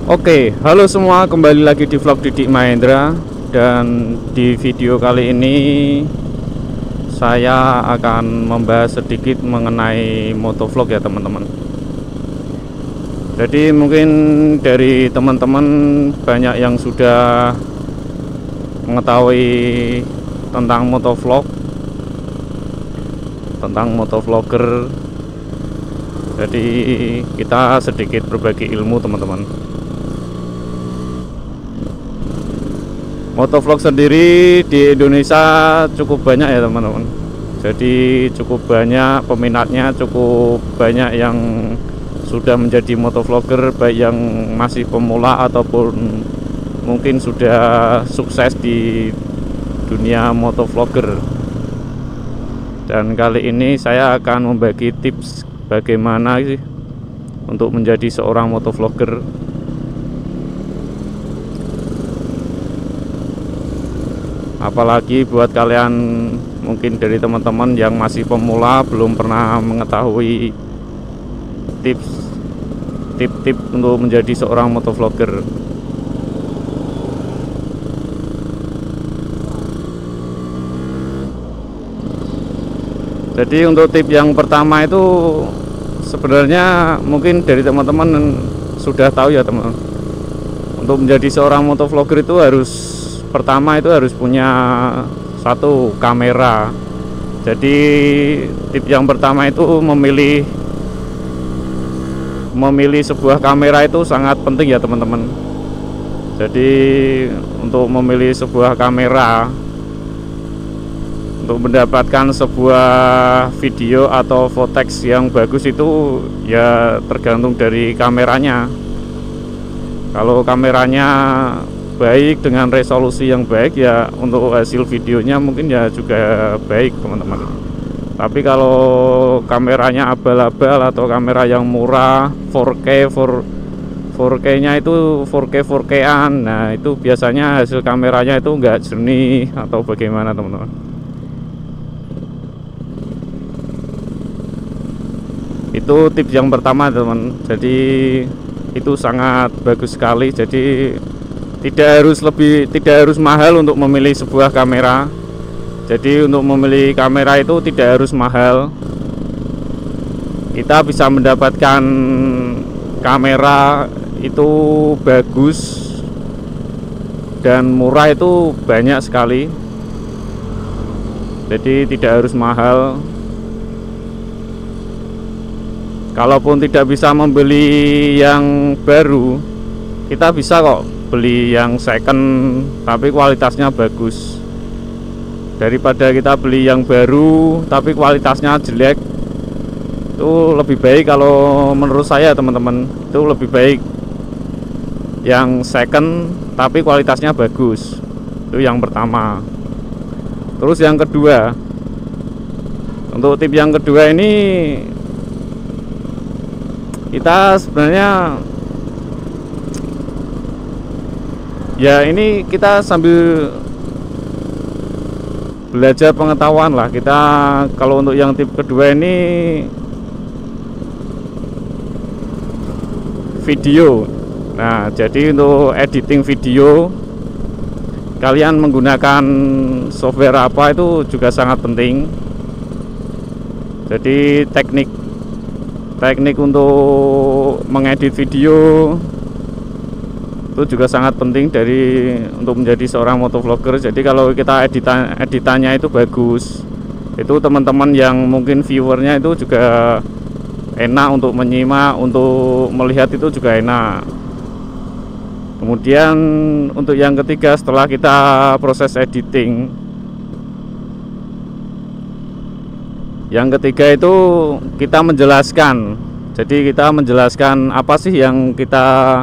Oke, halo semua, kembali lagi di vlog Didik Mahendra. Dan di video kali ini saya akan membahas sedikit mengenai motovlog ya teman-teman. Jadi mungkin dari teman-teman banyak yang sudah mengetahui tentang motovlog, tentang motovlogger. Jadi kita sedikit berbagi ilmu teman-teman. Motovlog sendiri di Indonesia cukup banyak ya teman-teman. Jadi cukup banyak peminatnya, cukup banyak yang sudah menjadi motovlogger, baik yang masih pemula ataupun mungkin sudah sukses di dunia motovlogger. Dan kali ini saya akan membagi tips bagaimana sih untuk menjadi seorang motovlogger. Apalagi buat kalian mungkin dari teman-teman yang masih pemula, belum pernah mengetahui tip-tip untuk menjadi seorang motovlogger. Jadi untuk tip yang pertama itu sebenarnya mungkin dari teman-teman sudah tahu ya teman. Untuk menjadi seorang motovlogger itu pertama itu harus punya satu kamera. Jadi tip yang pertama itu memilih sebuah kamera itu sangat penting ya teman-teman. Jadi untuk memilih sebuah kamera, untuk mendapatkan sebuah video atau footage yang bagus itu ya tergantung dari kameranya. Kalau kameranya baik dengan resolusi yang baik, ya untuk hasil videonya mungkin ya juga baik teman-teman. Tapi kalau kameranya abal-abal atau kamera yang murah 4K nya itu 4K-an, nah itu biasanya hasil kameranya itu enggak jernih atau bagaimana teman-teman. Itu tips yang pertama teman. Jadi itu sangat bagus sekali. Jadi tidak harus mahal untuk memilih sebuah kamera. Jadi untuk memilih kamera itu tidak harus mahal. Kita bisa mendapatkan kamera itu bagus dan murah itu banyak sekali. Jadi tidak harus mahal. Kalaupun tidak bisa membeli yang baru, kita bisa kok beli yang second tapi kualitasnya bagus. Daripada kita beli yang baru tapi kualitasnya jelek, itu lebih baik. Kalau menurut saya teman-teman, itu lebih baik yang second tapi kualitasnya bagus. Itu yang pertama. Terus yang kedua, untuk tip yang kedua ini kita sebenarnya ya ini kita sambil belajar pengetahuan lah. Kita kalau untuk yang tip kedua ini video. Nah, jadi untuk editing video kalian menggunakan software apa itu juga sangat penting. Jadi teknik untuk mengedit video itu juga sangat penting untuk menjadi seorang motovlogger. Jadi kalau kita editannya itu bagus, itu teman-teman yang mungkin viewernya itu juga enak untuk menyimak, untuk melihat itu juga enak. Kemudian untuk yang ketiga, setelah kita proses editing, yang ketiga itu kita menjelaskan. Jadi kita menjelaskan apa sih yang kita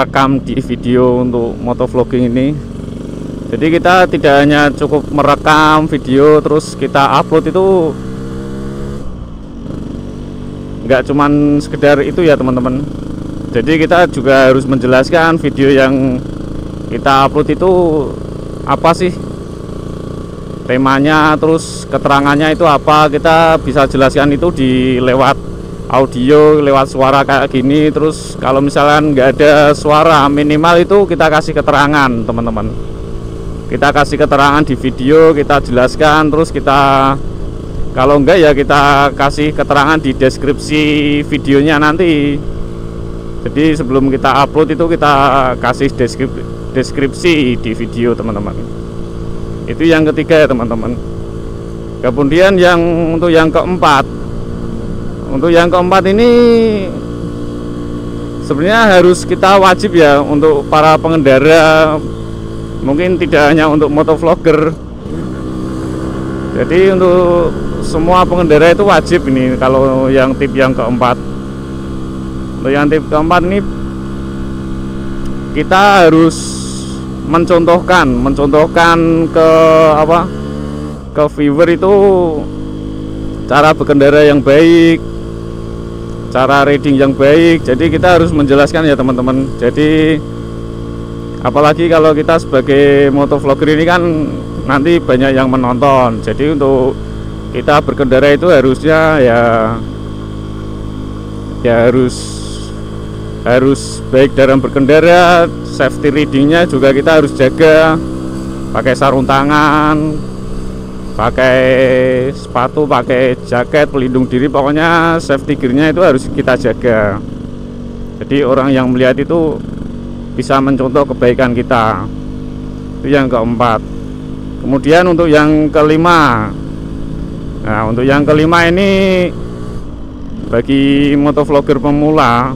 rekam di video untuk motovlogging ini. Jadi kita tidak hanya cukup merekam video terus kita upload, itu nggak cuman sekedar itu ya teman-teman. Jadi kita juga harus menjelaskan video yang kita upload itu apa sih temanya, terus keterangannya itu apa. Kita bisa jelaskan itu di lewat audio lewat suara kayak gini. Terus kalau misalkan nggak ada suara, minimal itu kita kasih keterangan teman-teman, kita kasih keterangan di video, kita jelaskan. Terus kita, kalau enggak ya kita kasih keterangan di deskripsi videonya nanti. Jadi sebelum kita upload itu kita kasih deskripsi di video teman-teman. Itu yang ketiga ya teman-teman. Kemudian untuk yang keempat ini sebenarnya harus kita wajib ya untuk para pengendara, mungkin tidak hanya untuk motovlogger. Jadi untuk semua pengendara itu wajib ini. Kalau yang tip yang keempat, untuk yang tip keempat ini kita harus mencontohkan ke viewer itu cara berkendara yang baik, cara riding yang baik. Jadi kita harus menjelaskan ya teman-teman. Jadi apalagi kalau kita sebagai motovlogger ini kan nanti banyak yang menonton. Jadi untuk kita berkendara itu harusnya ya harus baik dalam berkendara. Safety ridingnya juga kita harus jaga, pakai sarung tangan, pakai sepatu, pakai jaket pelindung diri, pokoknya safety gearnya itu harus kita jaga. Jadi orang yang melihat itu bisa mencontoh kebaikan kita. Itu yang keempat. Kemudian untuk yang kelima, nah untuk yang kelima ini bagi motovlogger pemula,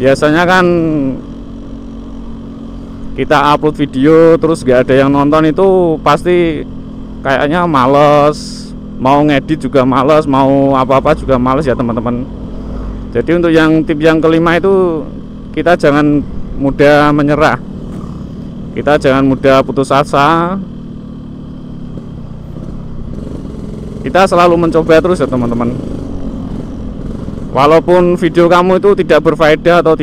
biasanya kan kita upload video terus gak ada yang nonton, itu pasti kayaknya males, mau ngedit juga males, mau apa-apa juga males ya teman-teman. Jadi untuk yang tip yang kelima itu kita jangan mudah menyerah, kita jangan mudah putus asa, kita selalu mencoba terus ya teman-teman. Walaupun video kamu itu tidak berfaedah atau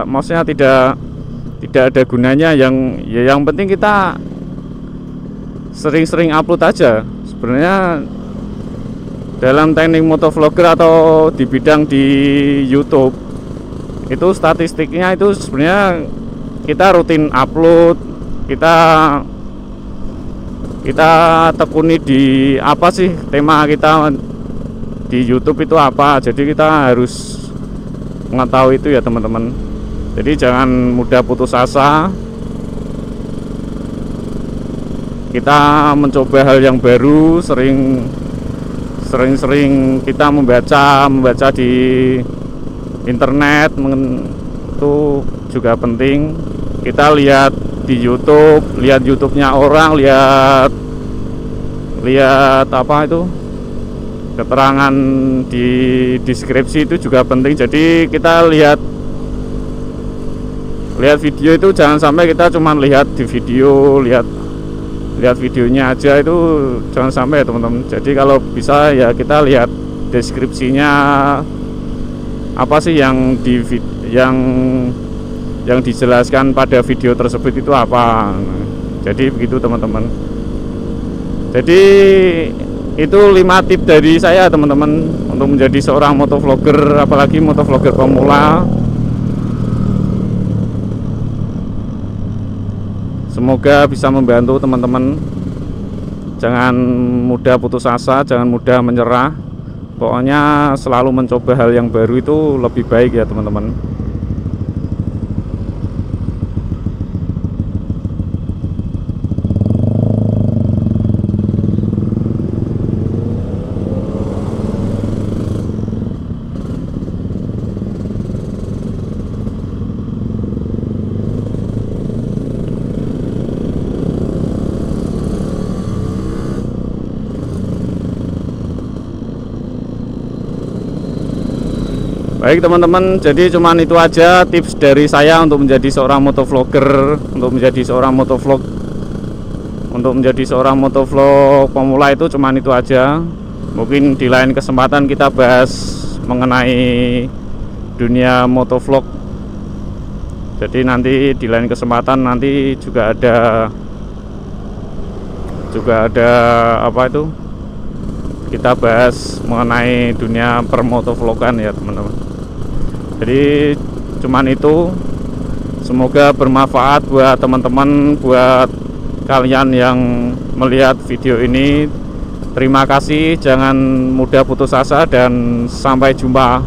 maksudnya tidak ada gunanya, yang penting kita sering-sering upload aja. Sebenarnya dalam teknik motovlogger atau di bidang di YouTube itu statistiknya itu sebenarnya kita rutin upload, kita tekuni di apa sih tema kita di YouTube itu apa. Jadi kita harus mengetahui itu ya teman-teman. Jadi jangan mudah putus asa, kita mencoba hal yang baru, sering-sering kita membaca di internet, itu juga penting. Kita lihat di YouTube, lihat YouTube-nya orang, lihat apa itu, keterangan di deskripsi itu juga penting. Jadi kita lihat video itu jangan sampai kita cuma lihat di video, lihat videonya aja, itu jangan sampai ya teman-teman. Jadi kalau bisa ya kita lihat deskripsinya, apa sih yang dijelaskan pada video tersebut itu apa. Jadi begitu teman-teman. Jadi itu 5 tip dari saya teman-teman untuk menjadi seorang motovlogger, apalagi motovlogger pemula. Semoga bisa membantu teman-teman. Jangan mudah putus asa, jangan mudah menyerah. Pokoknya selalu mencoba hal yang baru itu lebih baik ya teman-teman. Baik teman-teman, jadi cuman itu aja tips dari saya untuk menjadi seorang motovlogger, untuk menjadi seorang motovlog pemula. Itu cuman itu aja. Mungkin di lain kesempatan kita bahas mengenai dunia motovlog. Jadi nanti di lain kesempatan nanti juga ada apa itu, kita bahas mengenai dunia permotovlogan ya teman-teman. Jadi cuman itu, semoga bermanfaat buat teman-teman, buat kalian yang melihat video ini. Terima kasih, jangan mudah putus asa, dan sampai jumpa